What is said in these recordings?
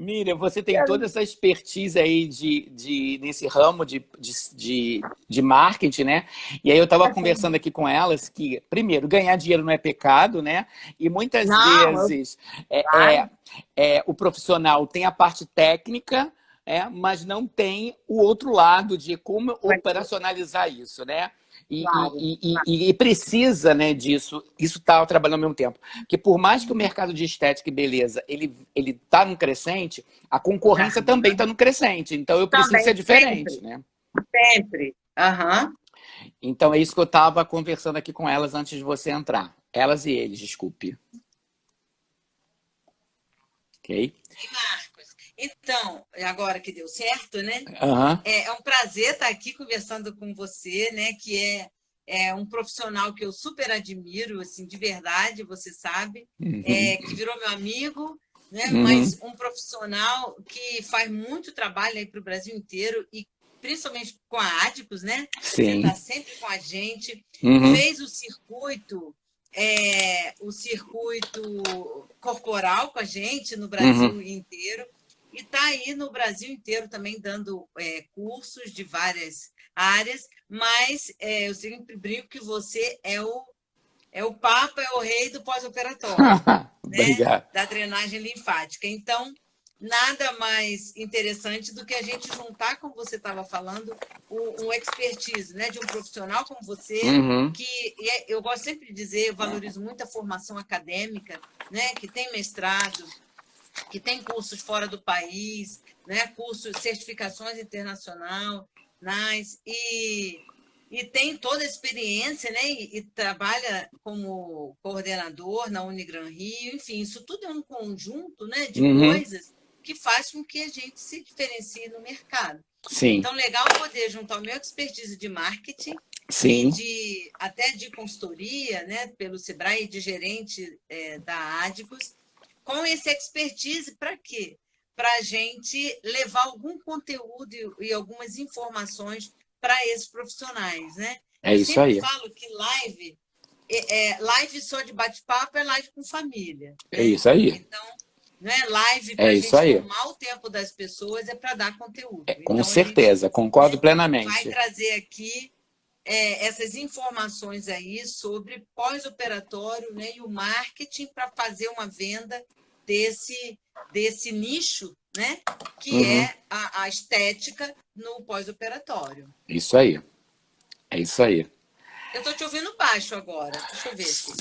Miriam, você tem toda essa expertise aí nesse ramo de marketing, né? E aí eu estava conversando aqui com elas que, primeiro, ganhar dinheiro não é pecado, né? E muitas Não, vezes claro, o profissional tem a parte técnica, mas não tem o outro lado de como operacionalizar isso, né? claro. E precisa, né, disso. Isso está trabalhando ao mesmo tempo. Porque por mais que o mercado de estética e beleza ele está no crescente, a concorrência também está no crescente. Então eu preciso Também, ser diferente, sempre, né? sempre. Aham. Então é isso que eu estava conversando aqui com elas antes de você entrar. Elas e eles, desculpe. Ok? E Marcos, então, agora que deu certo, né? Aham. É um prazer estar aqui conversando com você, né? Que é um profissional que eu super admiro, assim, de verdade, você sabe, Uhum. que virou meu amigo, né? Uhum. Mas um profissional que faz muito trabalho aí para o Brasil inteiro e principalmente com a Adicos, né? Você Sim. está sempre com a gente, Uhum. fez o circuito corporal com a gente no Uhum. Brasil inteiro. E está aí no Brasil inteiro também dando cursos de várias áreas, mas eu sempre brinco que você é o papa, é o rei do pós-operatório, né? Obrigado. Da drenagem linfática. Então, nada mais interessante do que a gente juntar, como você estava falando, um expertise, né? De um profissional como você, Uhum. que eu gosto sempre de dizer, eu valorizo muito a formação acadêmica, né? Que tem mestrado, que tem cursos fora do país, né? Cursos, certificações internacionais, e tem toda a experiência, né? E trabalha como coordenador na Unigran Rio, enfim, isso tudo é um conjunto, né, de Uhum. coisas que faz com que a gente se diferencie no mercado. Sim. Então, legal poder juntar o meu expertise de marketing e Sim. até de consultoria, né, pelo Sebrae, de gerente da Adicos, com esse expertise para quê? Para a gente levar algum conteúdo e algumas informações para esses profissionais, né? É Eu isso sempre aí. falo que live só de bate-papo é live com família, É né? isso aí. Então, não é live É para a isso gente aí. tomar o tempo das pessoas, é para dar conteúdo. Com Então, a gente, certeza. Concordo né, vai plenamente. trazer aqui essas informações aí sobre pós-operatório, né, e o marketing para fazer uma venda desse nicho, né, que Uhum. é a estética no pós-operatório. Isso aí. É isso aí. Eu estou te ouvindo baixo agora. Deixa eu ver se.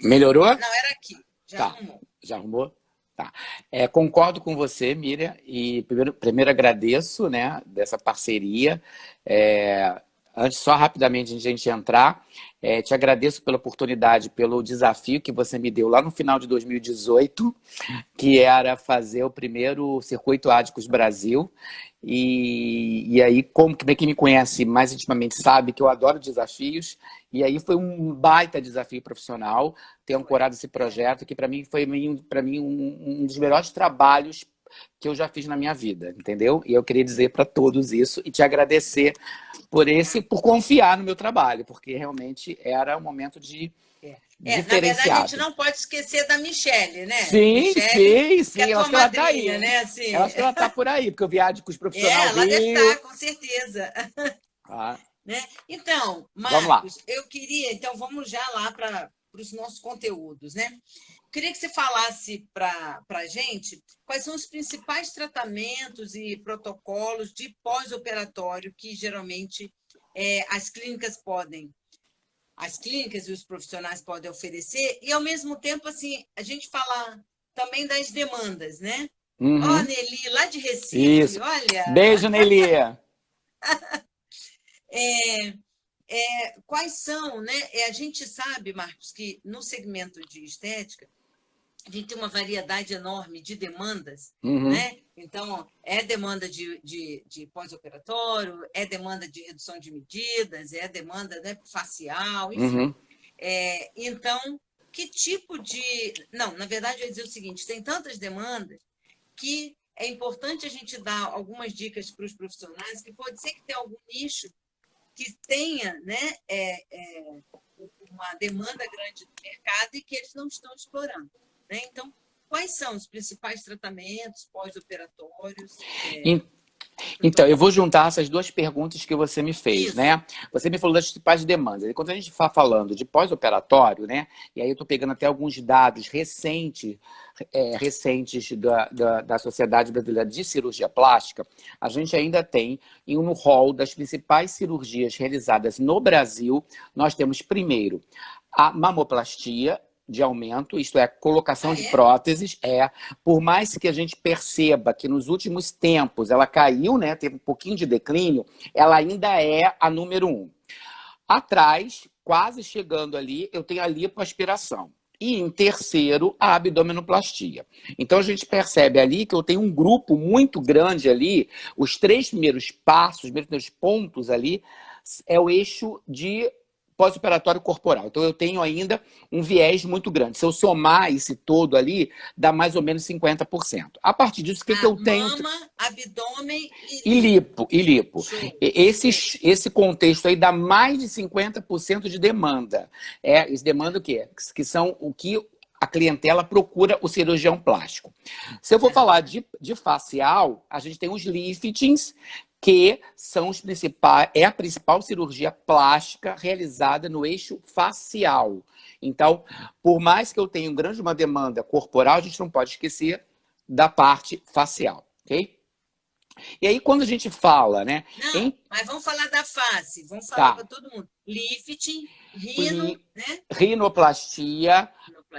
Melhorou? Não, era aqui. Já Tá. arrumou. Já arrumou? Tá. Concordo com você, Miriam, e primeiro agradeço, né, dessa parceria. É, Antes, só rapidamente, antes de a gente entrar, te agradeço pela oportunidade, pelo desafio que você me deu lá no final de 2018, que era fazer o primeiro Circuito Ádicos Brasil. E aí, como quem me conhece mais intimamente sabe que eu adoro desafios, e aí foi um baita desafio profissional ter Foi. ancorado esse projeto, que para mim foi um dos melhores trabalhos que eu já fiz na minha vida, entendeu? E eu queria dizer para todos isso e te agradecer por confiar no meu trabalho, porque realmente era um momento Na verdade, a gente diferenciado. não pode esquecer da Michelle, né? Sim, Michelle, sim, que é sim. Eu tua acho que ela tá aí, madrinha, hein? né? Eu Assim, acho que ela tá por aí, porque eu viajo com os profissionais ela deve estar, Rio. com certeza. Ah, Né? Então, vamos lá. Marcos, eu queria, então vamos já lá para os nossos conteúdos, né? Queria que você falasse para a gente quais são os principais tratamentos e protocolos de pós-operatório que geralmente as clínicas e os profissionais podem oferecer, e ao mesmo tempo, assim, a gente falar também das demandas, né? Ó, Uhum, Nelly, lá de Recife, isso. olha, Beijo, Nelia. quais são, né? A gente sabe, Marcos, que no segmento de estética, a gente tem uma variedade enorme de demandas, Uhum, né? Então, é demanda de pós-operatório, é demanda de redução de medidas, é demanda, né, facial, enfim. uhum. Então, que tipo de. Não, na verdade, eu ia dizer o seguinte: tem tantas demandas que é importante a gente dar algumas dicas para os profissionais, que pode ser que tenha algum nicho que tenha, né, uma demanda grande do mercado e que eles não estão explorando, né? Então, quais são os principais tratamentos pós-operatórios? Então, eu vou juntar essas duas perguntas que você me fez, Isso. né? Você me falou das principais demandas. E quando a gente está falando de pós-operatório, né? E aí eu estou pegando até alguns dados recentes da Sociedade Brasileira de Cirurgia Plástica, a gente ainda tem, no rol das principais cirurgias realizadas no Brasil, nós temos, primeiro, a mamoplastia, de aumento, isto é, colocação de próteses, por mais que a gente perceba que nos últimos tempos ela caiu, né, teve um pouquinho de declínio, ela ainda é a número 1. Atrás, quase chegando ali, eu tenho a lipoaspiração. E em terceiro, a abdominoplastia. Então a gente percebe ali que eu tenho um grupo muito grande ali, os 3 primeiros passos, os primeiros pontos ali, é o eixo de pós-operatório corporal. Então, eu tenho ainda um viés muito grande. Se eu somar esse todo ali, dá mais ou menos 50%. A partir disso, o que eu tenho? Mama, abdômen e lipo. Esse contexto aí dá mais de 50% de demanda. Esse demanda o quê? Que são o que a clientela procura o cirurgião plástico. Se eu for falar de facial, a gente tem os liftings, que são os principais, é a principal cirurgia plástica realizada no eixo facial. Então, por mais que eu tenha uma demanda corporal, a gente não pode esquecer da parte facial, ok? E aí, quando a gente fala, né? Não, mas vamos falar da face, vamos falar para todo mundo. Lifting, né? Rinoplastia,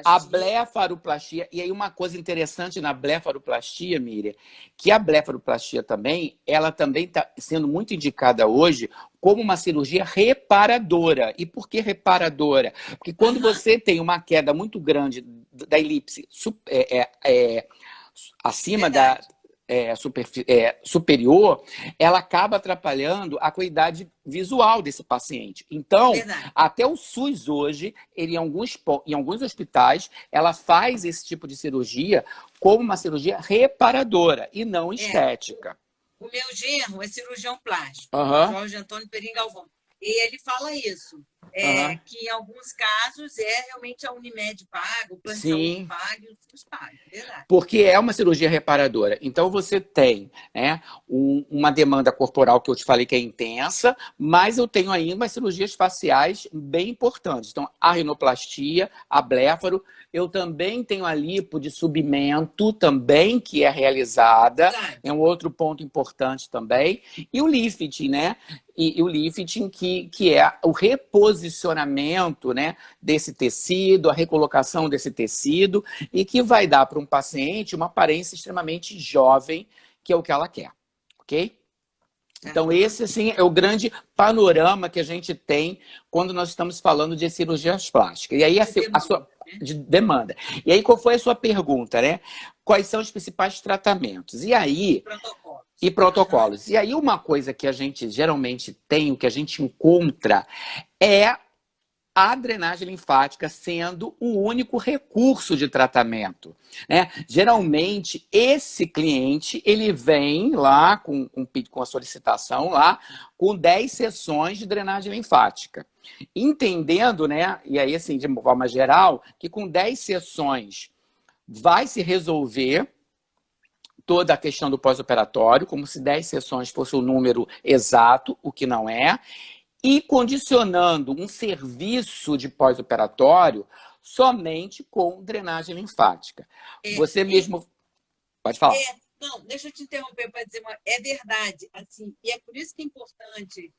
a blefaroplastia. E aí, uma coisa interessante na blefaroplastia, Miriam, que a blefaroplastia também, ela também está sendo muito indicada hoje como uma cirurgia reparadora. E por que reparadora? Porque quando você tem uma queda muito grande da elipse acima da superior, ela acaba atrapalhando a qualidade visual desse paciente. Então, até o SUS hoje, ele, em alguns hospitais, ela faz esse tipo de cirurgia como uma cirurgia reparadora e não estética. O meu genro é cirurgião plástico, Jorge Antônio Perim Galvão. E ele fala isso, que em alguns casos realmente a Unimed paga, o plano de saúde paga e o SUS paga, verdade. Porque é uma cirurgia reparadora. Então você tem, né, uma demanda corporal que eu te falei que é intensa, mas eu tenho ainda umas cirurgias faciais bem importantes. Então, a rinoplastia, a blefaro, eu também tenho a lipo de submento também, que é realizada. É um outro ponto importante também. E o lifting, né? E o lifting, que é o reposicionamento, né, desse tecido, a recolocação desse tecido, e que vai dar para um paciente uma aparência extremamente jovem, que é o que ela quer, ok? Então, esse, assim, é o grande panorama que a gente tem quando nós estamos falando de cirurgias plásticas. E aí, a sua demanda. E aí, qual foi a sua pergunta, né? Quais são os principais tratamentos? E aí... protocolos. E aí, uma coisa que a gente geralmente tem, o que a gente encontra, é a drenagem linfática sendo o único recurso de tratamento, né? Geralmente, esse cliente, ele vem lá com a solicitação lá, com 10 sessões de drenagem linfática. Entendendo, né? E aí, assim, de uma forma geral, que com 10 sessões vai se resolver toda a questão do pós-operatório, como se 10 sessões fosse o número exato, o que não é, e condicionando um serviço de pós-operatório somente com drenagem linfática. Você mesmo... Pode falar. Não, deixa eu te interromper para dizer é verdade, assim, e é por isso que é importante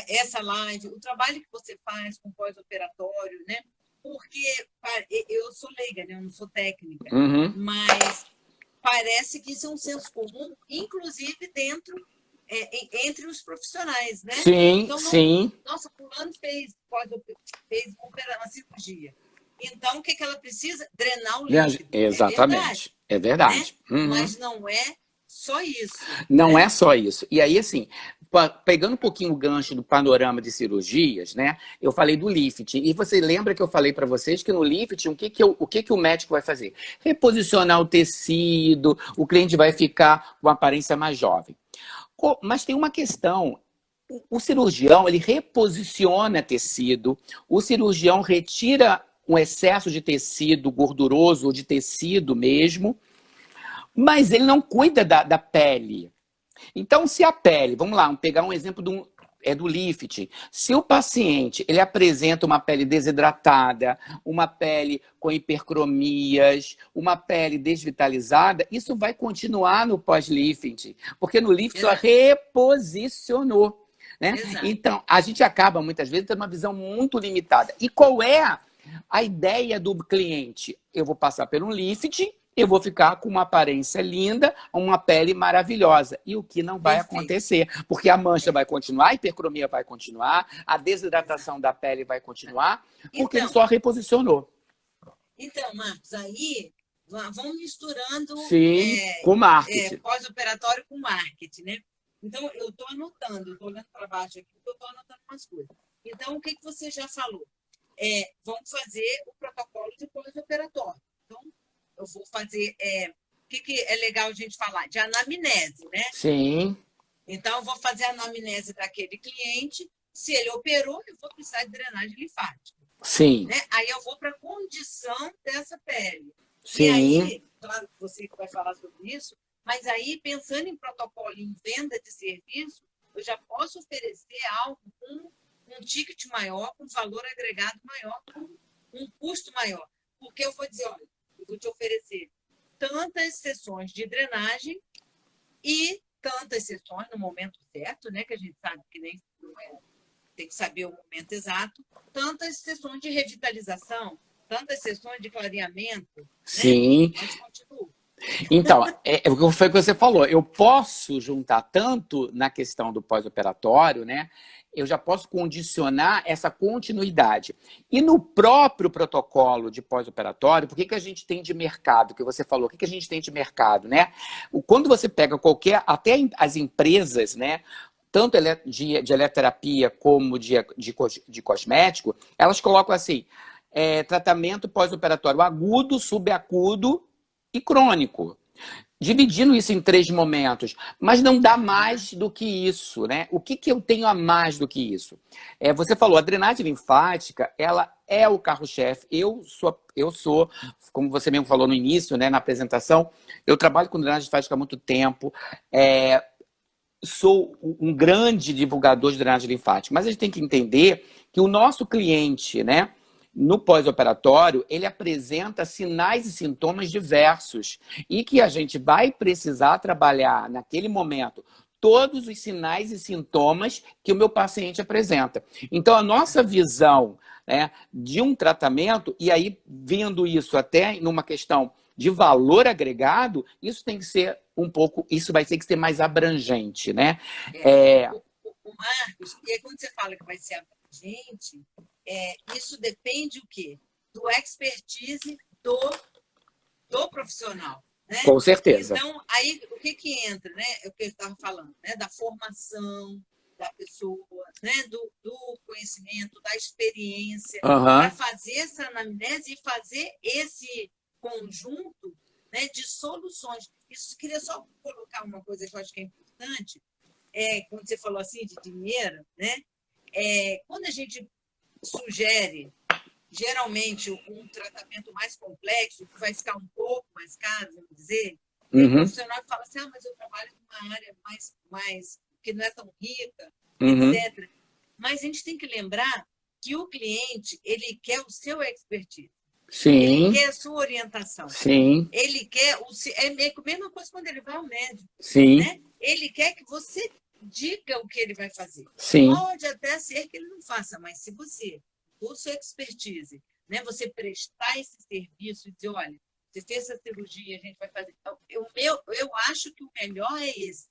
essa live, o trabalho que você faz com pós-operatório, né? Porque eu sou leiga, né? Eu não sou técnica, mas parece que isso é um senso comum, inclusive entre os profissionais, né? Sim, então, sim. Nossa, fulano fez uma cirurgia. Então, o que ela precisa? Drenar o líquido. Exatamente. É verdade. Né? Mas não é só isso. Não é só isso. E aí, assim, pegando um pouquinho o gancho do panorama de cirurgias, né? Eu falei do lifting. E você lembra que eu falei para vocês que no lifting, o que o médico vai fazer? Reposicionar o tecido, o cliente vai ficar com uma aparência mais jovem. Mas tem uma questão. O cirurgião, ele reposiciona tecido, o cirurgião retira um excesso de tecido gorduroso ou de tecido mesmo, mas ele não cuida da pele. Então, se a pele, vamos lá, vamos pegar um exemplo do lifting. Se o paciente ele apresenta uma pele desidratada, uma pele com hipercromias, uma pele desvitalizada, isso vai continuar no pós-lifting, porque no lifting só reposicionou. Né? Então, a gente acaba, muitas vezes, tendo uma visão muito limitada. E qual é a ideia do cliente? Eu vou passar por um lifting, eu vou ficar com uma aparência linda, uma pele maravilhosa. E o que não vai acontecer? Porque a mancha vai continuar, a hipercromia vai continuar, a desidratação da pele vai continuar, porque ele só reposicionou. Então, Marcos, aí vamos misturando com marketing. Pós-operatório com marketing, né? Então, eu estou anotando, eu estou olhando para baixo aqui, eu estou anotando umas coisas. Então, o que você já falou? Vamos fazer o protocolo de pós-operatório. Então, eu vou fazer... o que é legal a gente falar? De anamnese, né? Sim. Então, eu vou fazer a anamnese daquele cliente. Se ele operou, eu vou precisar de drenagem linfática. Sim. Né? Aí eu vou para a condição dessa pele. Sim. E aí, claro que você vai falar sobre isso, mas aí, pensando em protocolo, em venda de serviço, eu já posso oferecer algo com um ticket maior, com valor agregado maior, com um custo maior. Porque eu vou dizer, olha, eu vou te oferecer tantas sessões de drenagem e tantas sessões no momento certo, né? Que a gente sabe que nem tem que saber o momento exato, tantas sessões de revitalização, tantas sessões de clareamento. Sim. Né? Mas continua. Então, foi o que você falou. Eu posso juntar tanto na questão do pós-operatório, né? Eu já posso condicionar essa continuidade. E no próprio protocolo de pós-operatório, por que a gente tem de mercado? Que você falou, o que a gente tem de mercado, né? Quando você pega até as empresas, né? Tanto de eletroterapia como de cosmético, elas colocam assim, tratamento pós-operatório agudo, subagudo e crônico. Dividindo isso em 3 momentos, mas não dá mais do que isso, né? O que eu tenho a mais do que isso? Você falou, a drenagem linfática, ela é o carro-chefe. Eu sou, como você mesmo falou no início, né, na apresentação, eu trabalho com drenagem linfática há muito tempo, sou um grande divulgador de drenagem linfática, mas a gente tem que entender que o nosso cliente, né, no pós-operatório, ele apresenta sinais e sintomas diversos e que a gente vai precisar trabalhar naquele momento todos os sinais e sintomas que o meu paciente apresenta. Então, a nossa visão, né, de um tratamento, e aí vendo isso até numa questão de valor agregado, isso tem que ser isso vai ter que ser mais abrangente, né? O Marcos, e aí quando você fala que vai ser abrangente, isso depende o quê? Do expertise do profissional. Né? Com certeza. Então, aí o que entra, né? É o que eu estava falando, né? Da formação da pessoa, né? Do conhecimento, da experiência, para fazer essa anamnese e fazer esse conjunto, né, de soluções. Isso, queria só colocar uma coisa que eu acho que é importante, quando você falou assim de dinheiro, né? Quando a gente sugere, geralmente, um tratamento mais complexo, que vai ficar um pouco mais caro, vamos dizer, tem um profissional que fala assim, mas eu trabalho numa área mais que não é tão rica, etc. Mas a gente tem que lembrar que o cliente, ele quer o seu expertise. Sim. Ele quer a sua orientação. Sim. Ele quer... É a mesma coisa quando ele vai ao médico. Sim. Né? Ele quer que você diga o que ele vai fazer. Sim. Pode até ser que ele não faça, mas se você, por sua expertise, né, você prestar esse serviço e dizer, olha, você fez essa cirurgia, a gente vai fazer... Eu acho que o melhor é esse.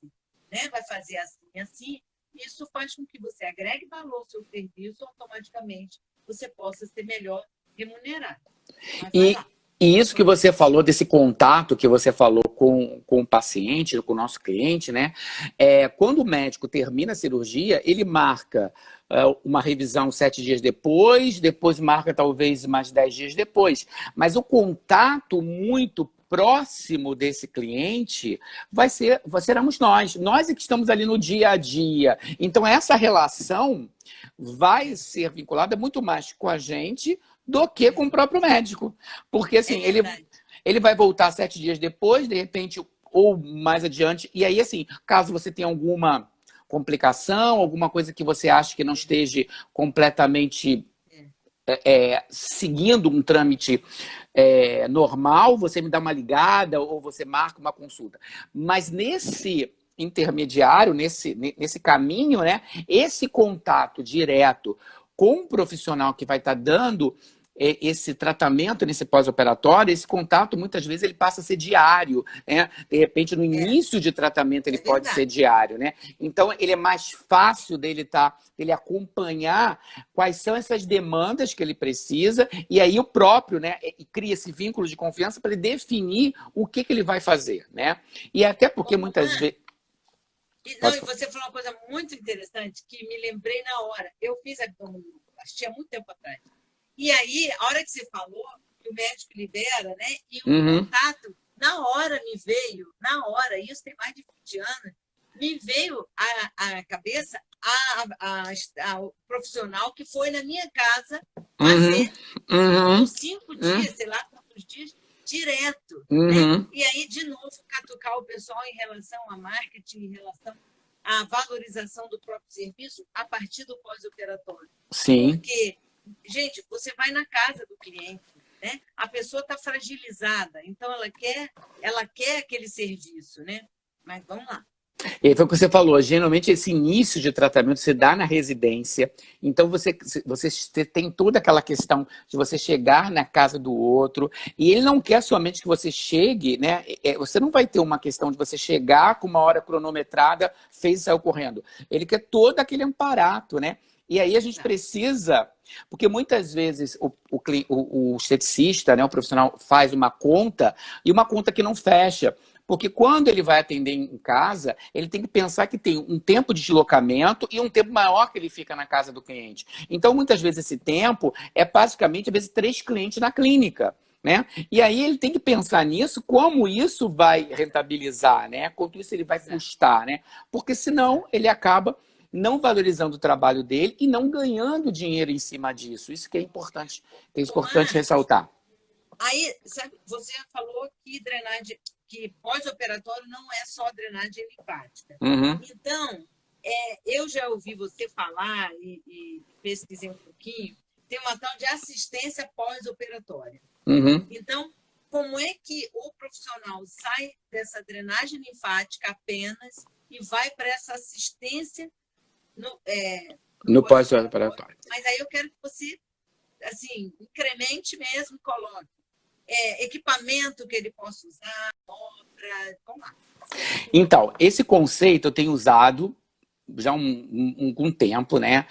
Né? Vai fazer assim, assim. Isso faz com que você agregue valor ao seu serviço, automaticamente você possa ser melhor remunerado. E isso que você falou, desse contato que você falou com o paciente, com o nosso cliente, né? Quando o médico termina a cirurgia, ele marca uma revisão 7 dias depois marca talvez mais 10 dias depois. Mas o contato muito próximo desse cliente seremos nós. Nós é que estamos ali no dia a dia. Então, essa relação vai ser vinculada muito mais com a gente do que com o próprio médico. Porque, assim, ele vai voltar 7 dias depois, de repente, ou mais adiante. E aí, assim, caso você tenha alguma complicação, alguma coisa que você acha que não esteja completamente seguindo um trâmite normal, você me dá uma ligada ou você marca uma consulta. Mas nesse intermediário, nesse caminho, né, esse contato direto com um profissional que vai estar dando esse tratamento nesse pós-operatório, esse contato, muitas vezes, ele passa a ser diário, né? De repente, no início de tratamento, ele pode ser diário, né? Então, ele é mais fácil dele acompanhar quais são essas demandas que ele precisa, e aí o próprio, né, cria esse vínculo de confiança para ele definir o que ele vai fazer, né? E até porque, muitas vezes... Não, e você falou uma coisa muito interessante que me lembrei na hora. Eu fiz abdominoplastia há muito tempo atrás. E aí, a hora que você falou, que o médico libera, né? E o contato, na hora me veio, isso tem mais de 20 anos, me veio à cabeça o profissional que foi na minha casa fazer 5 dias, sei lá quantos dias, direto. Né? E aí, de novo, catucar o pessoal em relação a marketing, em relação à valorização do próprio serviço a partir do pós-operatório. Sim. Porque, gente, você vai na casa do cliente, né? A pessoa está fragilizada, então ela quer aquele serviço, né? Mas vamos lá. E foi o que você falou, geralmente esse início de tratamento se dá na residência, então você tem toda aquela questão de você chegar na casa do outro, e ele não quer somente que você chegue, né? Você não vai ter uma questão de você chegar com uma hora cronometrada, fez e saiu correndo. Ele quer todo aquele aparato, né? E aí a gente precisa, porque muitas vezes o esteticista, né, o profissional faz uma conta, e uma conta que não fecha. Porque quando ele vai atender em casa, ele tem que pensar que tem um tempo de deslocamento e um tempo maior que ele fica na casa do cliente. Então, muitas vezes, esse tempo é basicamente, às vezes, 3 clientes na clínica. Né? E aí ele tem que pensar nisso, como isso vai rentabilizar, né? Quanto isso ele vai custar, né? Porque senão ele acaba não valorizando o trabalho dele e não ganhando dinheiro em cima disso. Isso que é importante ressaltar. Aí, sabe, você falou que pós-operatório não é só drenagem linfática. Então, eu já ouvi você falar e pesquisei um pouquinho, tem uma tal de assistência pós-operatória. Então, como é que o profissional sai dessa drenagem linfática apenas e vai para essa assistência no pós-operatório? Mas aí eu quero que você, assim, incremente mesmo, coloque equipamento que ele possa usar, obra, vamos lá. Então, esse conceito eu tenho usado já um tempo, né?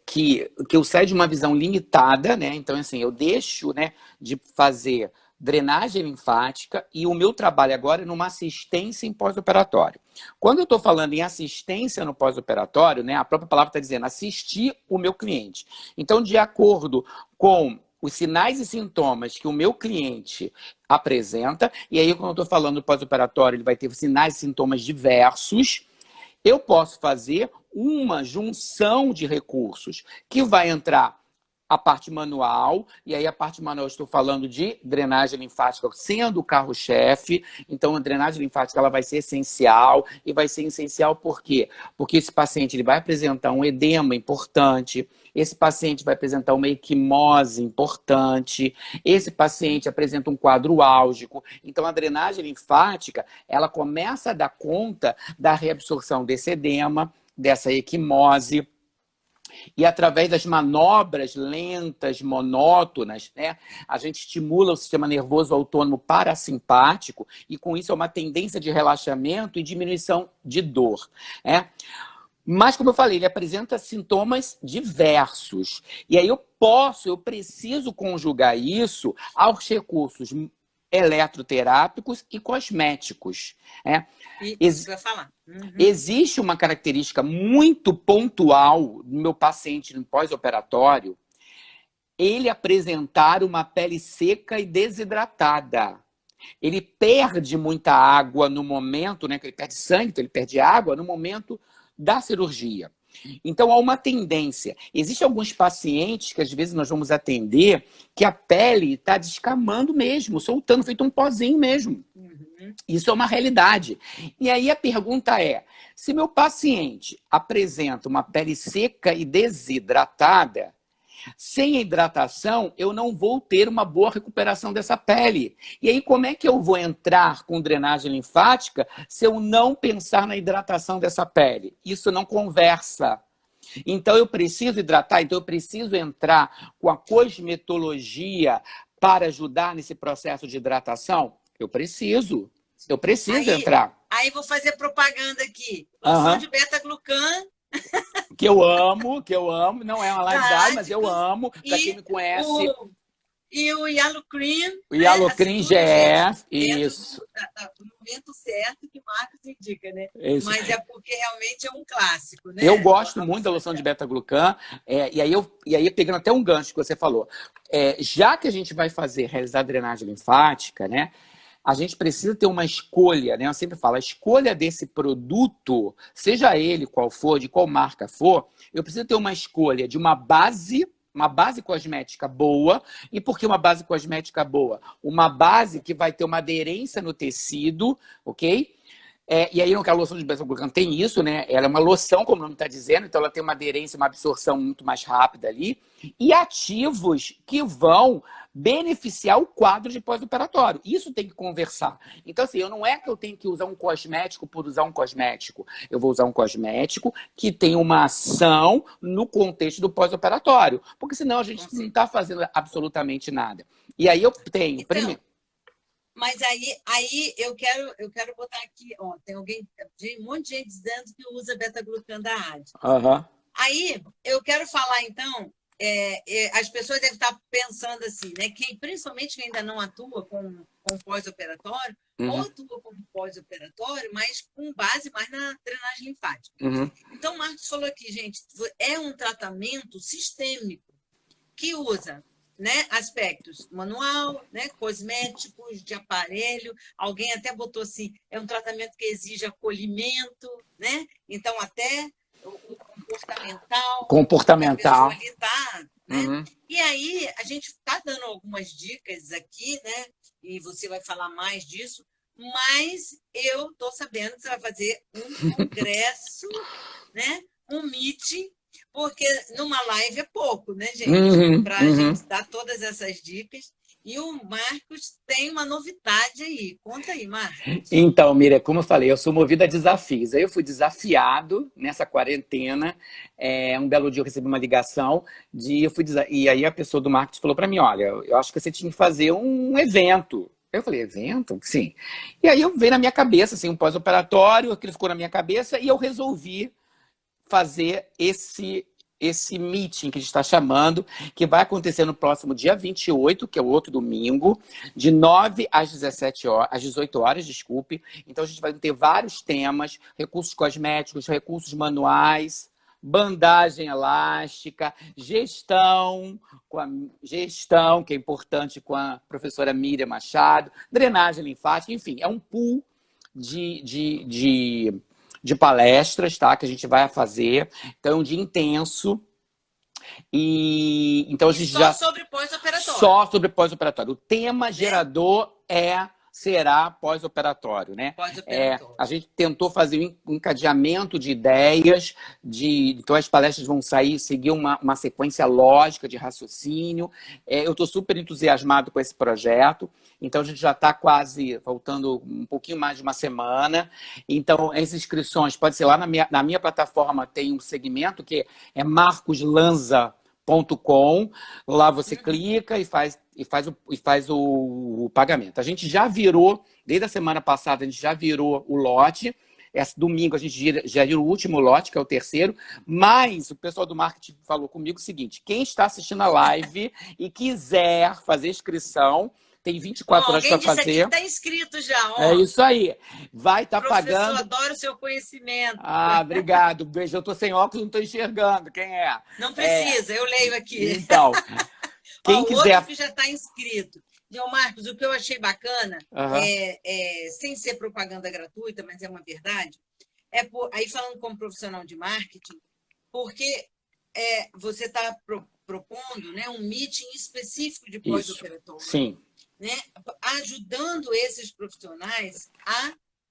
Que eu saio de uma visão limitada, né? Então, assim, eu deixo, né, de fazer drenagem linfática e o meu trabalho agora é numa assistência em pós-operatório. Quando eu estou falando em assistência no pós-operatório, né, a própria palavra está dizendo assistir o meu cliente. Então, de acordo com os sinais e sintomas que o meu cliente apresenta, e aí quando eu estou falando do pós-operatório, ele vai ter sinais e sintomas diversos, eu posso fazer uma junção de recursos, que vai entrar a parte manual, e aí a parte manual eu estou falando de drenagem linfática sendo o carro-chefe, então a drenagem linfática ela vai ser essencial, e vai ser essencial por quê? Porque esse paciente ele vai apresentar um edema importante, esse paciente vai apresentar uma equimose importante, esse paciente apresenta um quadro álgico, então a drenagem linfática ela começa a dar conta da reabsorção desse edema, dessa equimose, e através das manobras lentas, monótonas, né, a gente estimula o sistema nervoso autônomo parasimpático e com isso é uma tendência de relaxamento e diminuição de dor. Mas, como eu falei, ele apresenta sintomas diversos. E aí eu preciso conjugar isso aos recursos eletroterápicos e cosméticos. Isso vai falar. Existe uma característica muito pontual no meu paciente no pós-operatório, ele apresentar uma pele seca e desidratada. Ele perde muita água no momento, né, que ele perde sangue, então ele perde água no momento da cirurgia. Então, há uma tendência. Existem alguns pacientes que, às vezes, nós vamos atender que a pele está descamando mesmo, soltando, feito um pozinho mesmo. Isso é uma realidade. E aí a pergunta é, se meu paciente apresenta uma pele seca e desidratada, sem a hidratação, eu não vou ter uma boa recuperação dessa pele. E aí, como é que eu vou entrar com drenagem linfática se eu não pensar na hidratação dessa pele? Isso não conversa. Então, eu preciso hidratar, então eu preciso entrar com a cosmetologia para ajudar nesse processo de hidratação? Eu preciso entrar. Aí vou fazer propaganda aqui. Loção de beta-glucan. Que eu amo. Não é uma live, mas eu amo. Para quem me conhece. E o Hialocream. O Hialocream GF, isso. No momento certo que o Marcos indica, né? Isso. Mas é porque realmente é um clássico, né? Eu gosto muito da loção de beta-glucan. E aí, pegando até um gancho que você falou. Já que a gente vai realizar drenagem linfática, né? A gente precisa ter uma escolha, né? Eu sempre falo, a escolha desse produto, seja ele qual for, de qual marca for, eu preciso ter uma escolha de uma base cosmética boa. E por que uma base cosmética boa? Uma base que vai ter uma aderência no tecido, ok? E aí, a loção de beta-glucan tem isso, né? Ela é uma loção, como o nome está dizendo, então ela tem uma aderência, uma absorção muito mais rápida ali. E ativos que vão beneficiar o quadro de pós-operatório. Isso tem que conversar. Então, assim, não é que eu tenho que usar um cosmético por usar um cosmético. Eu vou usar um cosmético que tem uma ação no contexto do pós-operatório. Porque senão a gente não está fazendo absolutamente nada. E aí eu tenho... Então, mas aí eu quero botar aqui, ó, tem um monte de gente dizendo que usa beta-glucan da AD. Aí eu quero falar, então, as pessoas devem estar pensando assim, né? Principalmente quem ainda não atua com pós-operatório, ou atua com pós-operatório, mas com base mais na drenagem linfática. Então, o Marcos falou aqui, gente, é um tratamento sistêmico que usa, né, aspectos manual, né, cosméticos, de aparelho. Alguém até botou assim, é um tratamento que exige acolhimento, né? Então, até o comportamental. A pessoa ali tá, né? E aí, a gente está dando algumas dicas aqui, né? E você vai falar mais disso, mas eu estou sabendo que você vai fazer um congresso, né? Um meeting, porque numa live é pouco, né, gente? Para a gente dar todas essas dicas. E o Marcos tem uma novidade aí. Conta aí, Marcos. Então, Miriam, como eu falei, eu sou movida a desafios. Aí eu fui desafiado nessa quarentena. Um belo dia eu recebi uma ligação e aí a pessoa do marketing falou para mim, olha, eu acho que você tinha que fazer um evento. Eu falei, evento? Sim. E aí veio na minha cabeça, assim, um pós-operatório, aquilo ficou na minha cabeça e eu resolvi fazer esse meeting que a gente está chamando, que vai acontecer no próximo dia 28, que é o outro domingo, de 9 às 18 horas, desculpe. Então, a gente vai ter vários temas, recursos cosméticos, recursos manuais, bandagem elástica, gestão, que é importante, com a professora Miriam Machado, drenagem linfática, enfim, é um pool de palestras, tá? Que a gente vai fazer. Então, é um dia intenso. E então a gente sobre pós-operatório. Só sobre pós-operatório. O tema gerador será pós-operatório, né? A gente tentou fazer um encadeamento de ideias, então as palestras vão seguir uma sequência lógica de raciocínio. Eu estou super entusiasmado com esse projeto, então a gente já está quase faltando um pouquinho mais de uma semana. Então, as inscrições pode ser lá na minha plataforma, tem um segmento que é marcoslanza.com. Lá você clica e faz o pagamento. A gente já virou, desde a semana passada, a gente já virou o lote. Esse domingo a gente já virou o último lote, que é o terceiro. Mas o pessoal do marketing falou comigo o seguinte, quem está assistindo a live e quiser fazer inscrição, tem 24 horas para fazer. Alguém está inscrito já. Ó. É isso aí. Vai estar pagando. Professor, adoro o seu conhecimento. Obrigado. Beijo. Eu estou sem óculos, não estou enxergando. Quem é? Não precisa, eu leio aqui. Então, quem quiser... Outro que já está inscrito. Então, Marcos, o que eu achei bacana, sem ser propaganda gratuita, mas é uma verdade, aí falando como profissional de marketing, porque você está propondo, né, um meeting específico de Isso. pós-operatório, Sim. né, ajudando esses profissionais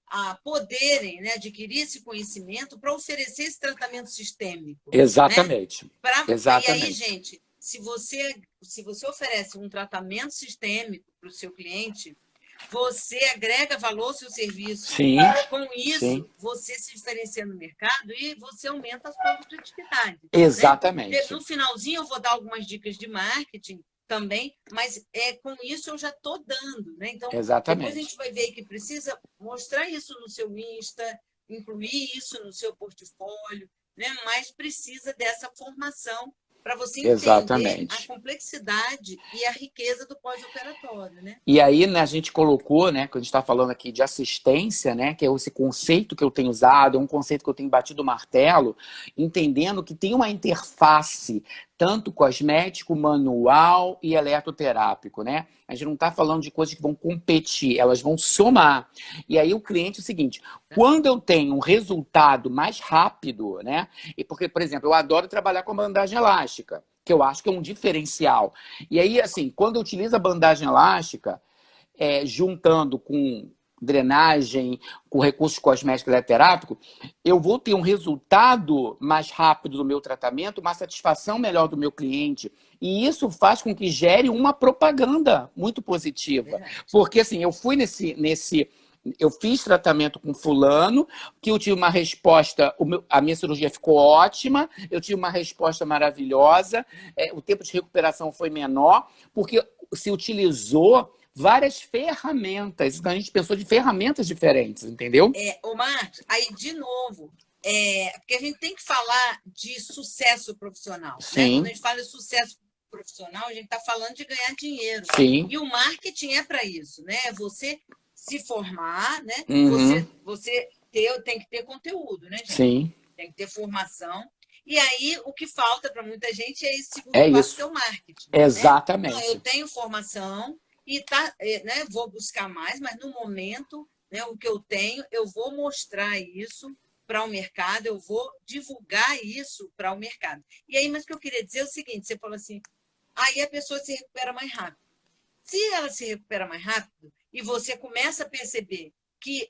a poderem, né, adquirir esse conhecimento para oferecer esse tratamento sistêmico. Exatamente. Né? Exatamente. E aí, gente, se você oferece um tratamento sistêmico para o seu cliente, você agrega valor ao seu serviço. Sim. Com isso, sim. você se diferencia no mercado e você aumenta a sua produtividade. Exatamente. Né? No finalzinho, eu vou dar algumas dicas de marketing também, mas com isso eu já estou dando. Né? Então, Exatamente. depois a gente vai ver que precisa mostrar isso no seu Insta, incluir isso no seu portfólio, né? Mas precisa dessa formação para você entender Exatamente. a complexidade e a riqueza do pós-operatório, né? E aí, né, a gente colocou, né, que a gente está falando aqui de assistência, né, que é esse conceito que eu tenho usado, é um conceito que eu tenho batido o martelo, entendendo que tem uma interface tanto cosmético, manual e eletroterápico, né? A gente não está falando de coisas que vão competir, elas vão somar. E aí o cliente é o seguinte, quando eu tenho um resultado mais rápido, né? E porque, por exemplo, eu adoro trabalhar com bandagem elástica, que eu acho que é um diferencial. E aí, assim, quando eu utilizo a bandagem elástica, juntando com drenagem, com recursos cosméticos e eletroterápicos, eu vou ter um resultado mais rápido do meu tratamento, uma satisfação melhor do meu cliente. E isso faz com que gere uma propaganda muito positiva. Porque, assim, eu fui eu fiz tratamento com fulano, que eu tive uma resposta, a minha cirurgia ficou ótima, eu tive uma resposta maravilhosa, o tempo de recuperação foi menor, porque se utilizou várias ferramentas. Então, a gente pensou de ferramentas diferentes, entendeu? Ô, Marcos, aí, de novo, porque a gente tem que falar de sucesso profissional. Né? Quando a gente fala de sucesso profissional, a gente está falando de ganhar dinheiro. Sim. E o marketing é para isso, né? Você se formar, né? Uhum. Você tem que ter conteúdo, né, gente? Sim. Tem que ter formação. E aí, o que falta para muita gente é esse segundo passo, que é o marketing. Exatamente. Né? Então, eu tenho formação e né, vou buscar mais, mas no momento, né, o que eu tenho, eu vou mostrar isso para o mercado, eu vou divulgar isso para o mercado. E aí, mas o que eu queria dizer é o seguinte, você falou assim, aí a pessoa se recupera mais rápido. Se ela se recupera mais rápido e você começa a perceber que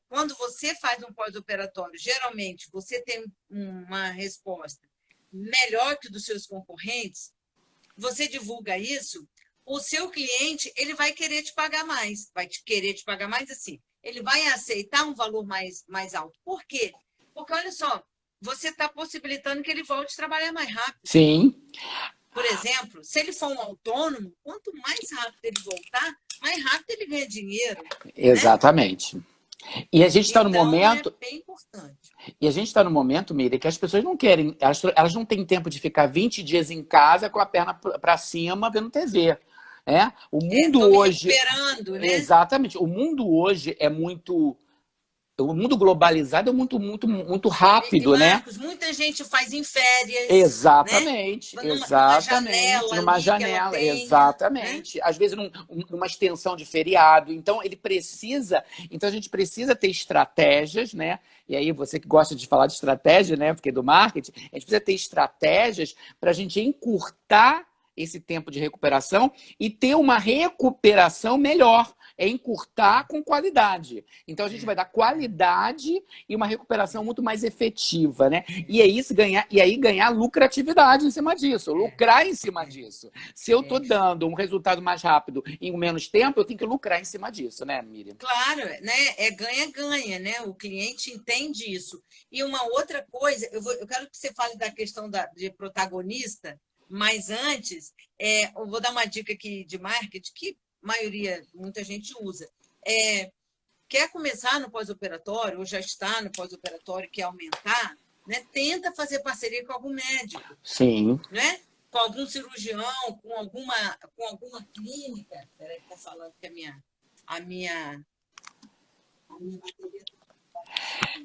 quando você faz um pós-operatório, geralmente você tem uma resposta melhor que dos seus concorrentes, você divulga isso, o seu cliente ele vai querer te pagar mais. Vai querer te pagar mais assim. Ele vai aceitar um valor mais alto. Por quê? Porque, olha só, você está possibilitando que ele volte a trabalhar mais rápido. Sim. Por exemplo, se ele for um autônomo, quanto mais rápido ele voltar, mais rápido ele ganha dinheiro. Exatamente. Né? E a gente está no momento. É bem importante. E a gente está no momento, Miriam, que as pessoas não querem. Elas não têm tempo de ficar 20 dias em casa com a perna para cima vendo TV. O mundo hoje. Recuperando, né? Exatamente. O mundo hoje é muito. O mundo globalizado é muito rápido, Marcos, né? Muita gente faz em férias. Exatamente, né? exatamente. Numa janela, tenha, exatamente. Né? Às vezes numa extensão de feriado. Então, Então, a gente precisa ter estratégias, né? E aí, você que gosta de falar de estratégia, né? Porque é do marketing, a gente precisa ter estratégias para a gente encurtar esse tempo de recuperação e ter uma recuperação melhor. Encurtar com qualidade. Então, a gente vai dar qualidade e uma recuperação muito mais efetiva, né? E é isso, ganhar lucratividade em cima disso, lucrar em cima disso. Se eu estou dando um resultado mais rápido em menos tempo, eu tenho que lucrar em cima disso, né, Miriam? Claro, né? É ganha-ganha, né? O cliente entende isso. E uma outra coisa, eu quero que você fale da questão de protagonista, mas antes, eu vou dar uma dica aqui de marketing que muita gente usa. Quer começar no pós-operatório, ou já está no pós-operatório, quer aumentar, né? Tenta fazer parceria com algum médico. Sim. Né? Com algum cirurgião, com alguma clínica. Espera aí, está falando que a minha bateria...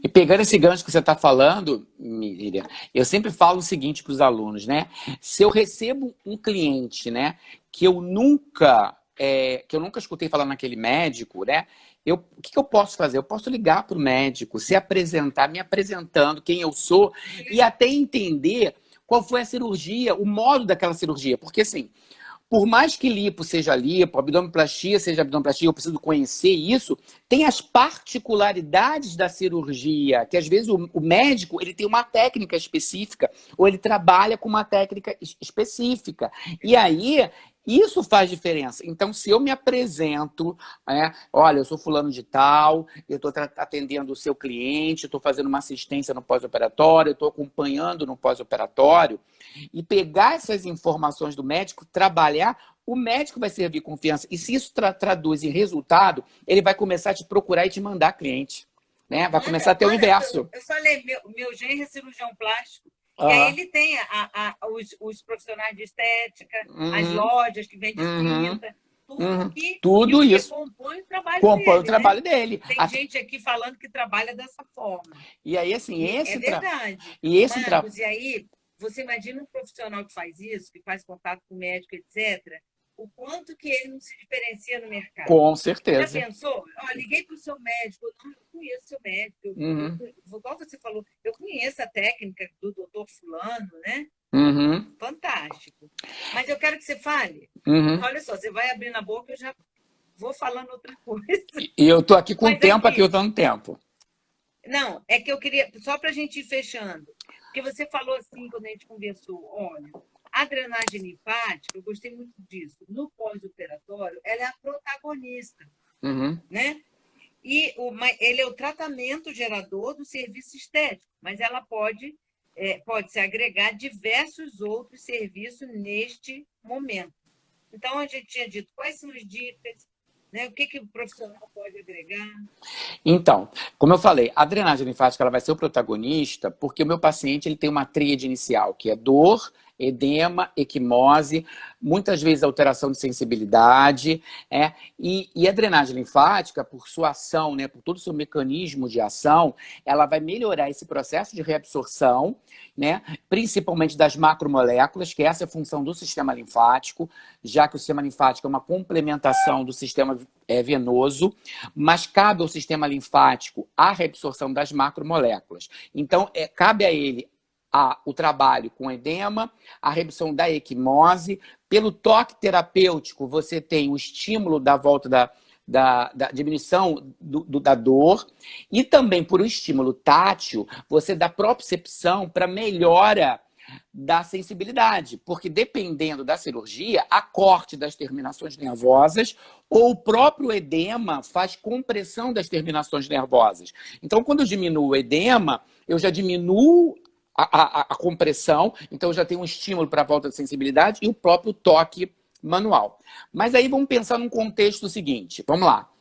E pegando esse gancho que você está falando, Miriam, eu sempre falo o seguinte para os alunos, né? Se eu recebo um cliente, né, que eu nunca que eu nunca escutei falar naquele médico, né? O que eu posso fazer? Eu posso ligar para o médico, se apresentar, me apresentando quem eu sou e até entender qual foi a cirurgia, o modo daquela cirurgia. Porque, assim, por mais que lipo seja lipo, abdominoplastia seja abdominoplastia, eu preciso conhecer isso, tem as particularidades da cirurgia, que às vezes o médico ele tem uma técnica específica, ou ele trabalha com uma técnica específica. E aí, isso faz diferença. Então, se eu me apresento, olha, eu sou fulano de tal, eu estou atendendo o seu cliente, estou fazendo uma assistência no pós-operatório, estou acompanhando no pós-operatório, e pegar essas informações do médico, trabalhar, o médico vai servir confiança. E se isso traduz em resultado, ele vai começar a te procurar e te mandar cliente. Né? Vai começar a ter o inverso. Eu falei, meu genro é cirurgião plástico. E aí ele tem os profissionais de estética, as lojas que vendem tinta, tudo isso compõe o trabalho compõe dele. O trabalho dele. Tem gente aqui falando que trabalha dessa forma. E aí, assim, é verdade. E aí, você imagina um profissional que faz isso, que faz contato com o médico, etc., o quanto que ele não se diferencia no mercado. Com certeza. Já pensou? Liguei para o seu médico, não, eu conheço o seu médico. Igual você falou, eu conheço a técnica do doutor fulano, né? Fantástico. Mas eu quero que você fale. Olha só, você vai abrindo a boca, eu já vou falando outra coisa. E eu estou aqui com tempo, aqui eu estou no tempo. Não, é que eu queria, só para a gente ir fechando, porque você falou assim, quando a gente conversou, olha, a drenagem linfática, eu gostei muito disso, no pós-operatório, ela é a protagonista, né? E ele é o tratamento gerador do serviço estético, mas ela pode se agregar diversos outros serviços neste momento. Então, a gente tinha dito quais são as dicas, né? O que o profissional pode agregar? Então, como eu falei, a drenagem linfática ela vai ser o protagonista porque o meu paciente ele tem uma tríade inicial, que é dor, edema, equimose, muitas vezes alteração de sensibilidade, e a drenagem linfática, por sua ação, né, por todo o seu mecanismo de ação, ela vai melhorar esse processo de reabsorção, né, principalmente das macromoléculas, que essa é a função do sistema linfático, já que o sistema linfático é uma complementação do sistema venoso, mas cabe ao sistema linfático a reabsorção das macromoléculas. Então, cabe a ele o trabalho com edema, a redução da equimose. Pelo toque terapêutico, você tem o estímulo da volta da diminuição da dor. E também por um estímulo tátil, você dá propriocepção para melhora da sensibilidade. Porque dependendo da cirurgia, a corte das terminações nervosas ou o próprio edema faz compressão das terminações nervosas. Então, quando eu diminuo o edema, eu já diminuo a compressão, então já tem um estímulo para a volta de sensibilidade e o próprio toque manual. Mas aí vamos pensar num contexto seguinte, vamos lá.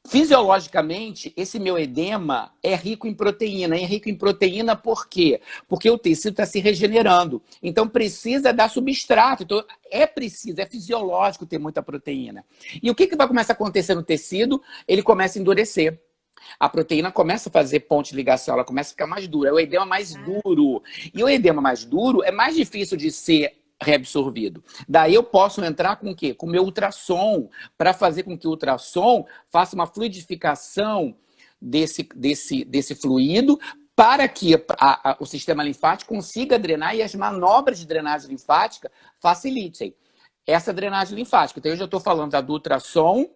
Fisiologicamente, esse meu edema é rico em proteína. É rico em proteína por quê? Porque o tecido está se regenerando. Então precisa dar substrato. Então é fisiológico ter muita proteína. E o que vai começar a acontecer no tecido? Ele começa a endurecer. A proteína começa a fazer ponte de ligação, ela começa a ficar mais dura. É o edema mais duro. E o edema mais duro é mais difícil de ser reabsorvido. Daí eu posso entrar com o quê? Com o meu ultrassom, para fazer com que o ultrassom faça uma fluidificação desse fluido, para que o sistema linfático consiga drenar e as manobras de drenagem linfática facilitem essa drenagem linfática. Então eu já estou falando do ultrassom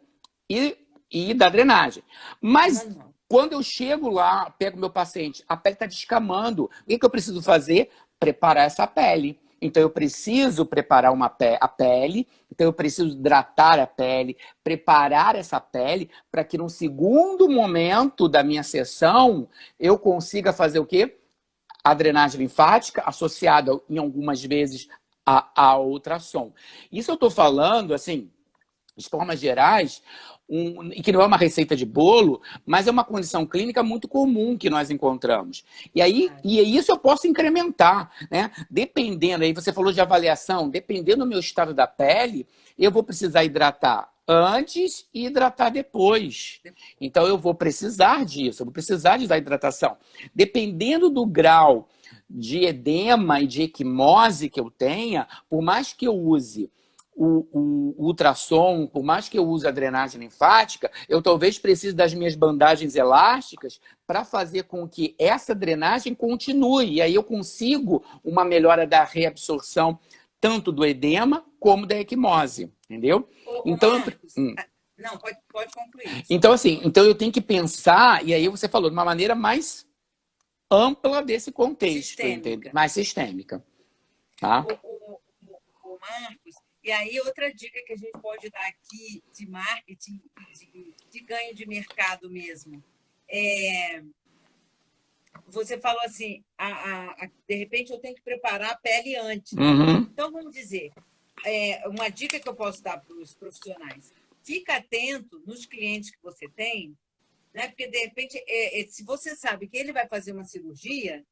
e da drenagem. Mas quando eu chego lá, pego meu paciente, a pele está descamando, o que eu preciso fazer? Preparar essa pele. Então eu preciso preparar a pele, então eu preciso hidratar a pele, preparar essa pele para que num segundo momento da minha sessão eu consiga fazer o quê? A drenagem linfática associada em algumas vezes a ultrassom. Isso eu estou falando, assim, de formas gerais, que não é uma receita de bolo, mas é uma condição clínica muito comum que nós encontramos. E isso eu posso incrementar, né? Dependendo, aí você falou de avaliação, dependendo do meu estado da pele, eu vou precisar hidratar antes e hidratar depois. Então eu vou precisar disso, eu vou precisar da hidratação. Dependendo do grau de edema e de equimose que eu tenha, por mais que eu use o ultrassom, por mais que eu use a drenagem linfática, eu talvez precise das minhas bandagens elásticas para fazer com que essa drenagem continue. E aí eu consigo uma melhora da reabsorção tanto do edema como da equimose, entendeu? Então, Marcos, não, pode concluir. então, assim, então eu tenho que pensar, e aí você falou, de uma maneira mais ampla desse contexto, Sistêmica. mais sistêmica. Tá? O Marcos, e aí outra dica que a gente pode dar aqui de marketing, de ganho de mercado mesmo. Você falou assim, de repente eu tenho que preparar a pele antes. Uhum. Então, vamos dizer, uma dica que eu posso dar para os profissionais, fica atento nos clientes que você tem, né? Porque, de repente, se você sabe que ele vai fazer uma cirurgia,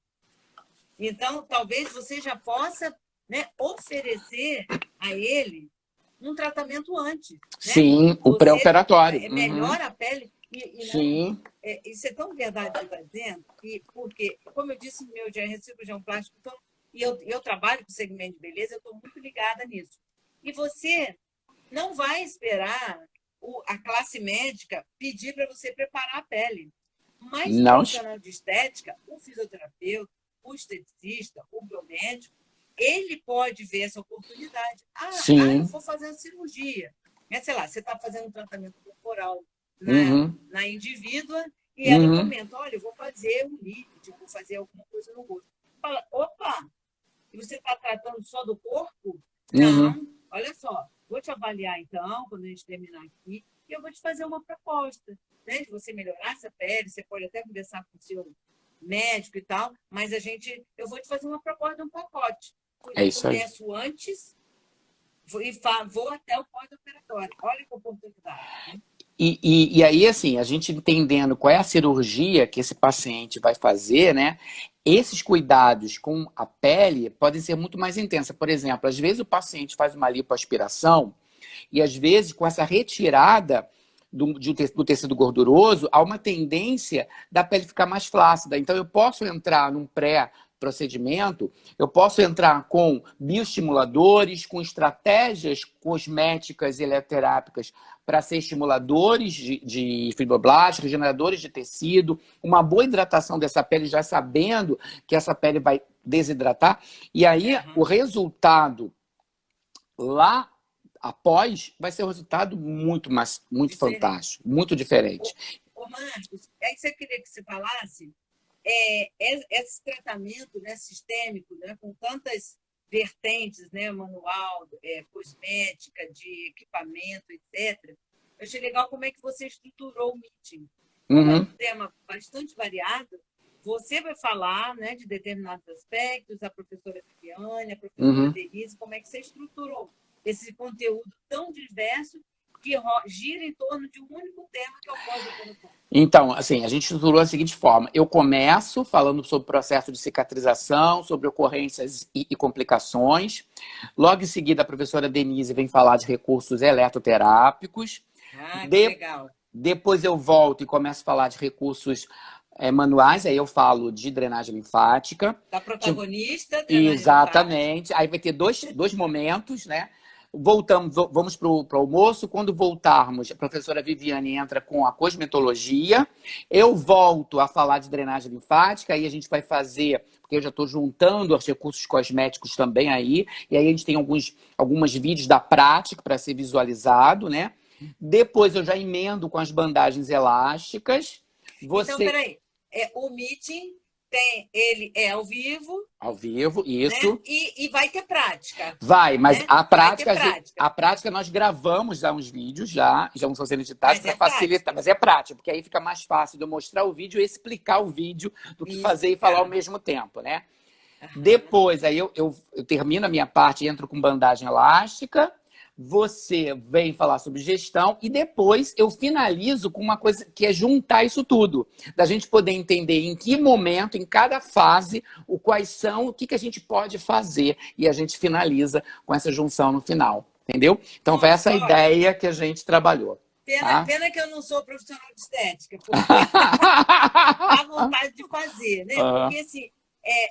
então, talvez você já possa, né, oferecer a ele um tratamento antes. Né? Sim, o pré-operatório. Melhora a pele. Sim. Isso é tão verdade que você está dizendo, porque, como eu disse, meu já é cirurgião plástico, então, e eu trabalho com segmento de beleza, eu estou muito ligada nisso. E você não vai esperar a classe médica pedir para você preparar a pele. Mas o profissional de estética, o fisioterapeuta, o esteticista, o biomédico, ele pode ver essa oportunidade. Eu vou fazer uma cirurgia. Sei lá, você está fazendo um tratamento corporal na indivídua e ela comenta, olha, eu vou fazer um líquido, vou fazer alguma coisa no rosto. Fala, opa, e você está tratando só do corpo? Não, olha só, vou te avaliar então, quando a gente terminar aqui, e eu vou te fazer uma proposta, né, de você melhorar essa pele, você pode até conversar com o seu médico e tal, mas eu vou te fazer uma proposta de um pacote. É isso aí. Começo antes e vou até o pós-operatório. Olha que oportunidade. Né? E aí, assim, a gente entendendo qual é a cirurgia que esse paciente vai fazer, né? Esses cuidados com a pele podem ser muito mais intensos. Por exemplo, às vezes o paciente faz uma lipoaspiração e, às vezes, com essa retirada do tecido gorduroso, há uma tendência da pele ficar mais flácida. Então, eu posso entrar num pré-procedimento, eu posso entrar com bioestimuladores, com estratégias cosméticas e eletroterápicas para ser estimuladores de fibroblastos, regeneradores de tecido, uma boa hidratação dessa pele, já sabendo que essa pele vai desidratar. E aí, o resultado lá após vai ser um resultado muito fantástico, muito diferente. Ô Marcos, aí você queria que você falasse esse tratamento, né, sistêmico, né, com tantas vertentes, né, manual, cosmética, de equipamento, etc. Eu achei legal como é que você estruturou o meeting. Como é um tema bastante variado, você vai falar, né, de determinados aspectos, a professora Viviane, a professora Denise, como é que você estruturou esse conteúdo tão diverso que gira em torno de um único tema, que é o pós-operatório. Então, assim, a gente estruturou da seguinte forma. Eu começo falando sobre o processo de cicatrização, sobre ocorrências e complicações. Logo em seguida, a professora Denise vem falar de recursos eletroterápicos. Que legal. Depois eu volto e começo a falar de recursos manuais, aí eu falo de drenagem linfática. Da protagonista. Exatamente. Aí vai ter dois momentos, né? Vamos para o almoço. Quando voltarmos, a professora Viviane entra com a cosmetologia. Eu volto a falar de drenagem linfática. Aí a gente vai fazer, porque eu já estou juntando os recursos cosméticos também aí. E aí a gente tem alguns vídeos da prática para ser visualizado, né? Depois eu já emendo com as bandagens elásticas. Então, peraí. O meeting ele é ao vivo. Ao vivo, isso. Né? E vai ter prática. Vai, mas né? a prática nós gravamos já uns vídeos, já estão sendo editados para facilitar. Mas é prática, porque aí fica mais fácil de eu mostrar o vídeo e explicar o vídeo do que fazer e falar ao mesmo tempo, né? Depois, aí eu termino a minha parte, entro com bandagem elástica. Você vem falar sobre gestão e depois eu finalizo com uma coisa que é juntar isso tudo. Da gente poder entender em que momento, em cada fase, o que a gente pode fazer. E a gente finaliza com essa junção no final. Entendeu? Então, foi essa a ideia que a gente trabalhou. Pena que eu não sou profissional de estética, porque dá vontade de fazer, né? Porque, assim,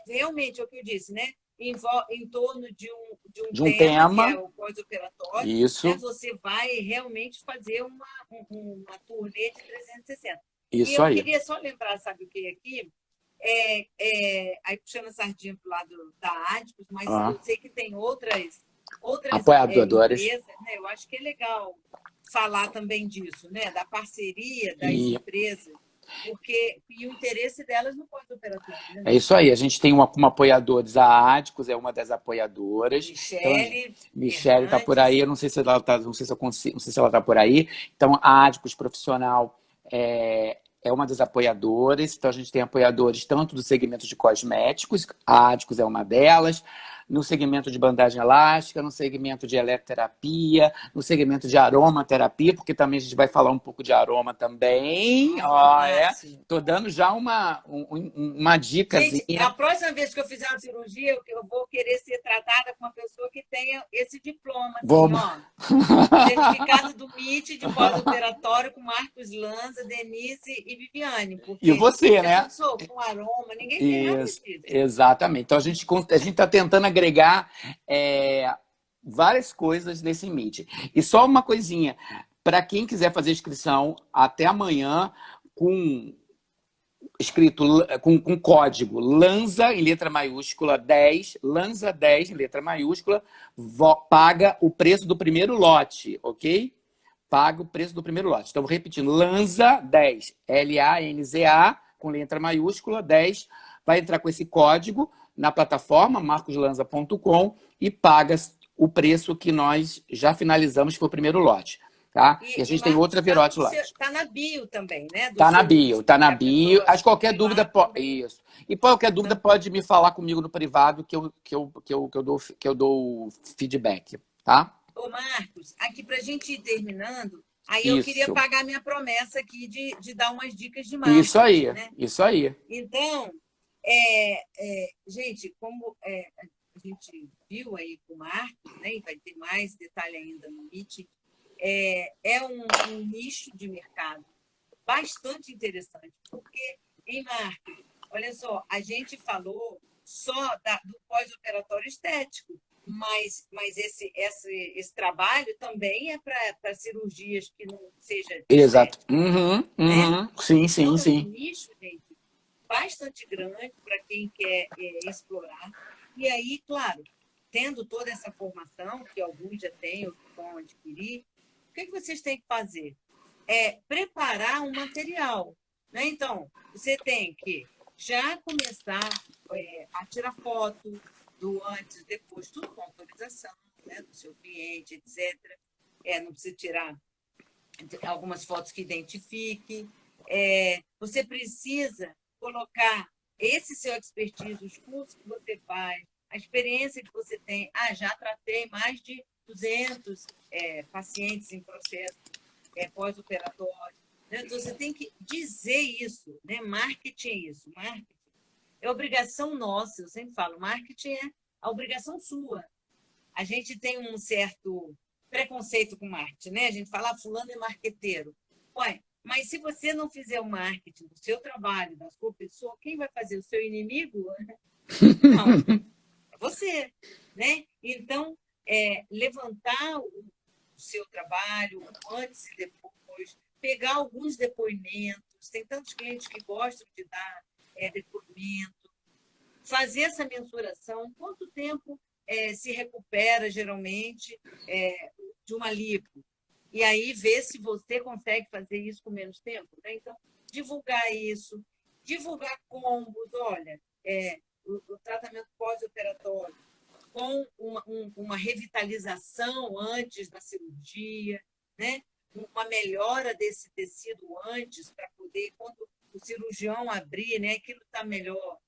realmente é o que eu disse, né? em torno de um De um tema, que tema. é o pós-operatório, Isso. né? Você vai realmente fazer uma turnê de 360. E Isso eu aí. queria só lembrar, sabe o que aqui? Aí puxando a sardinha para o lado da Adicos, mas eu sei que tem outras Apoiadoras. empresas, né? Eu acho que é legal falar também disso, né? Da parceria das empresas, porque e o interesse delas no pós-operatório. Né? É isso aí. A gente tem uma apoiadores, a Adicos é uma das apoiadoras. Michele está por aí. Eu não sei se ela está, não sei se ela está por aí. Então, a Adicos Profissional é uma das apoiadoras. Então, a gente tem apoiadores tanto do segmento de cosméticos, a Adicos é uma delas, no segmento de bandagem elástica, no segmento de eletroterapia, no segmento de aromaterapia, porque também a gente vai falar um pouco de aroma também. Tô dando já uma dicasinha. Gente, a próxima vez que eu fizer uma cirurgia, eu vou querer ser tratada com uma pessoa que tenha esse diploma, assim, ó. Certificado do MIT de pós-operatório com Marcos Lanza, Denise e Viviane. Porque e você, né? Com aroma, ninguém tem nada disso. Exatamente. Então, a gente está tentando agregar várias coisas nesse Meet. E só uma coisinha, para quem quiser fazer inscrição até amanhã, escrito com código LANZA em letra maiúscula 10, LANZA 10 em letra maiúscula, paga o preço do primeiro lote, ok? Paga o preço do primeiro lote. Então, repetindo, LANZA 10, LANZA, com letra maiúscula, 10, vai entrar com esse código na plataforma marcoslanza.com e paga o preço que nós já finalizamos, que foi o primeiro lote. Tá? E a gente tem outra Virote lá. Está na bio também, né? Tá na bio. Acho qualquer dúvida isso. E qualquer dúvida pode me falar comigo no privado que eu dou feedback, tá? Ô, Marcos, aqui para a gente ir terminando, aí eu queria pagar minha promessa aqui de dar umas dicas de marketing. Isso aí, né? Isso aí. Então, gente, como a gente viu aí com o Marcos, né, e vai ter mais detalhe ainda no Meet, é um nicho de mercado bastante interessante, porque em marketing, olha só, a gente falou só do pós-operatório estético, mas esse trabalho também é para cirurgias que não seja exato. Né? Sim. É um nicho, gente, bastante grande para quem quer explorar. E aí, claro, tendo toda essa formação, que alguns já têm, outros vão adquirir, o que vocês têm que fazer? Preparar um material. Né? Então, você tem que já começar a tirar foto do antes e depois, tudo com autorização, né, do seu cliente, etc. Não precisa tirar algumas fotos que identifiquem. Você precisa colocar esse seu expertise, os cursos que você faz, a experiência que você tem. Já tratei mais de 200 pacientes em processo pós-operatório. Né? Então, você tem que dizer isso. Né? Marketing é isso. Marketing é obrigação nossa. Eu sempre falo, marketing é a obrigação sua. A gente tem um certo preconceito com marketing. Né? A gente fala, fulano é marqueteiro. Ué, mas se você não fizer o marketing do seu trabalho, da sua pessoa, quem vai fazer? O seu inimigo? Não, é você. Né? Então, levantar o seu trabalho antes e depois, pegar alguns depoimentos. Tem tantos clientes que gostam de dar depoimento. Fazer essa mensuração. Quanto tempo se recupera, geralmente, de uma lipo? E aí, ver se você consegue fazer isso com menos tempo. Né? Então, divulgar isso. Divulgar combos. Olha, o tratamento pós-operatório com uma revitalização antes da cirurgia, né? Uma melhora desse tecido antes, para poder, quando o cirurgião abrir, né, aquilo está melhor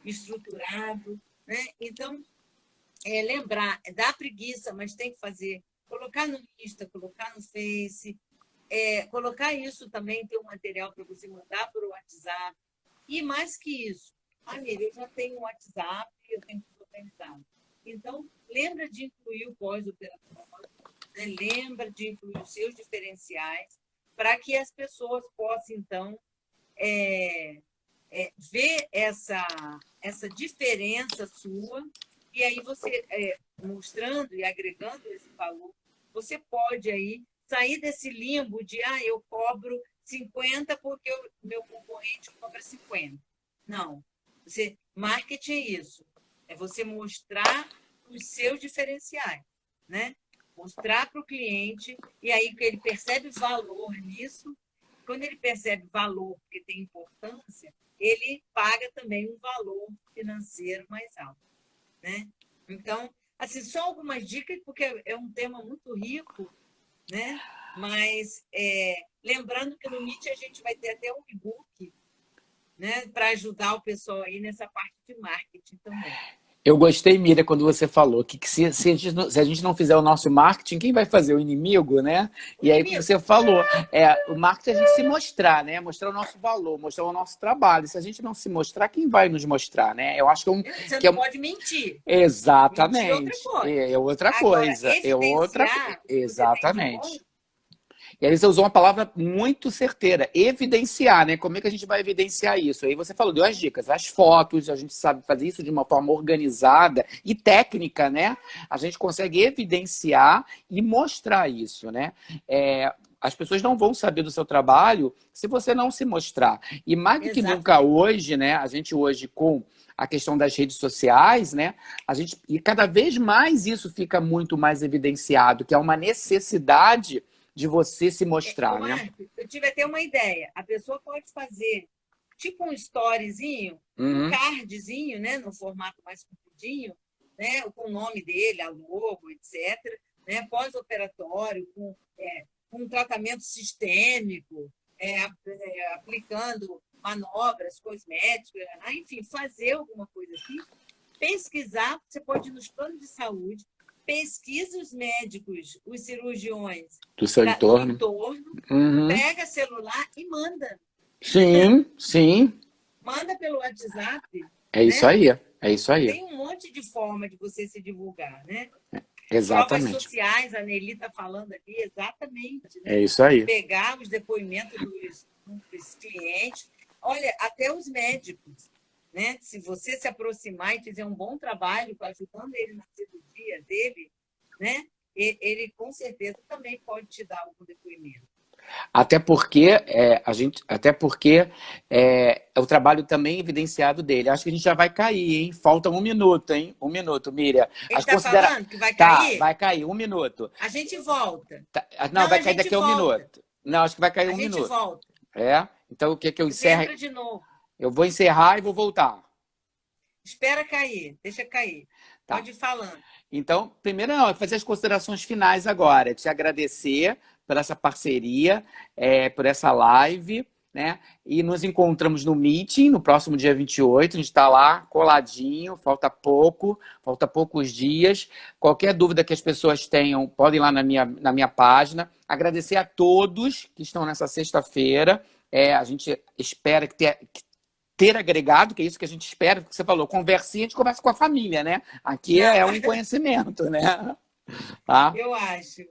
estruturado. Né? Então, lembrar, dá preguiça, mas tem que fazer. Colocar no Insta, colocar no Face, colocar isso também, ter um material para você mandar para o WhatsApp. E mais que isso, Miriam, eu já tenho um WhatsApp, eu tenho tudo organizado. Então, lembra de incluir o pós-operatório, né? Lembra de incluir os seus diferenciais, para que as pessoas possam, então, ver essa diferença sua, E aí você, mostrando e agregando esse valor, você pode aí sair desse limbo de, eu cobro 50 porque o meu concorrente cobra 50. Não. Marketing é isso. É você mostrar os seus diferenciais, né? Mostrar para o cliente, e aí que ele percebe valor nisso. Quando ele percebe valor, porque tem importância, ele paga também um valor financeiro mais alto, né? Então, assim, só algumas dicas, porque é um tema muito rico, né? Mas lembrando que no Meet a gente vai ter até um e-book, né, para ajudar o pessoal aí nessa parte de marketing também. Eu gostei, Miriam, quando você falou que se a gente não fizer o nosso marketing, quem vai fazer? O inimigo, né? E aí, como você falou, o marketing é a gente se mostrar, né? Mostrar o nosso valor, mostrar o nosso trabalho. Se a gente não se mostrar, quem vai nos mostrar, né? Eu acho que Você não pode mentir. Exatamente. Mentir é outra coisa. É outra coisa. Evidenciar. Exatamente. E aí você usou uma palavra muito certeira, evidenciar, né? Como é que a gente vai evidenciar isso? Aí você falou, deu as dicas, as fotos, a gente sabe fazer isso de uma forma organizada e técnica, né? A gente consegue evidenciar e mostrar isso, né? As pessoas não vão saber do seu trabalho se você não se mostrar. E mais do que nunca hoje, né? A gente hoje com a questão das redes sociais, né? E cada vez mais isso fica muito mais evidenciado, que é uma necessidade de você se mostrar, né? Eu tive até uma ideia. A pessoa pode fazer tipo um storyzinho, um cardzinho, né, no formato mais compridinho, né, com o nome dele, a logo, etc., né, pós-operatório, com um tratamento sistêmico, aplicando manobras cosméticas, enfim, fazer alguma coisa assim. Pesquisar, você pode ir nos planos de saúde, pesquisa os médicos, os cirurgiões do seu entorno, pega celular e manda. Sim. Manda pelo WhatsApp. É isso aí, é isso aí. Tem um monte de forma de você se divulgar, né? Exatamente. Provas sociais, a Nelly está falando aqui, exatamente. Né? É isso aí. Pegar os depoimentos dos clientes. Olha, até os médicos, né? Se você se aproximar e fizer um bom trabalho ajudando ele na cirurgia dele, né? Ele com certeza também pode te dar algum depoimento. Até porque é o trabalho também evidenciado dele. Acho que a gente já vai cair, hein? Falta 1 minuto, hein? 1 minuto, Miriam. Ele está falando que vai cair? Tá, vai cair, 1 minuto. A gente volta. Não, vai cair daqui a 1 minuto. Não, acho que vai cair 1 minuto. A gente volta. Então o que eu encerro? Entra de novo. Eu vou encerrar e vou voltar. Espera cair, deixa cair. Tá. Pode ir falando. Então, primeiro, fazer as considerações finais agora. Te agradecer por essa parceria, por essa live, né? E nos encontramos no Meeting, no próximo dia 28. A gente está lá coladinho, falta poucos dias. Qualquer dúvida que as pessoas tenham, podem ir lá na minha página. Agradecer a todos que estão nessa sexta-feira. A gente espera ter agregado, que é isso que a gente espera, que você falou, conversinha, a gente conversa com a família, né? Aqui é um conhecimento, né? Tá? Eu acho.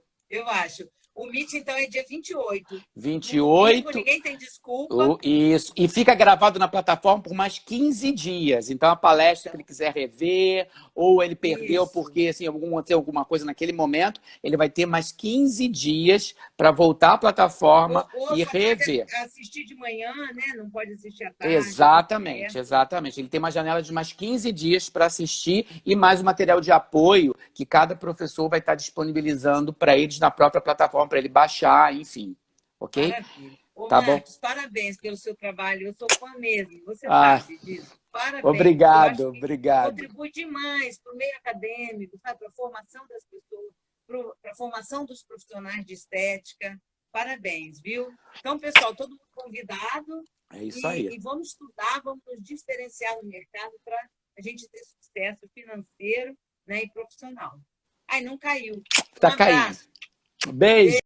O Meet, então, é dia 28. 28. Domingo, ninguém tem desculpa. Isso. E fica gravado na plataforma por mais 15 dias. Então, a palestra que ele quiser rever, ou ele perdeu porque assim, aconteceu alguma coisa naquele momento, ele vai ter mais 15 dias para voltar à plataforma e rever. Pode assistir de manhã, né? Não pode assistir à tarde. Exatamente. Ele tem uma janela de mais 15 dias para assistir e mais o material de apoio que cada professor vai estar disponibilizando para eles na própria plataforma, para ele baixar, enfim. Ok? Maravilha. Tá Marcos, bom? Parabéns pelo seu trabalho. Eu sou fã mesmo. Você sabe disso. Parabéns. Obrigado. Contribui demais para o meio acadêmico, para a formação das pessoas, para a formação dos profissionais de estética. Parabéns, viu? Então, pessoal, todo mundo convidado. É isso aí. E vamos estudar, vamos nos diferenciar no mercado para a gente ter sucesso financeiro, né, e profissional. Ai, não caiu. Tá caindo. Beijo.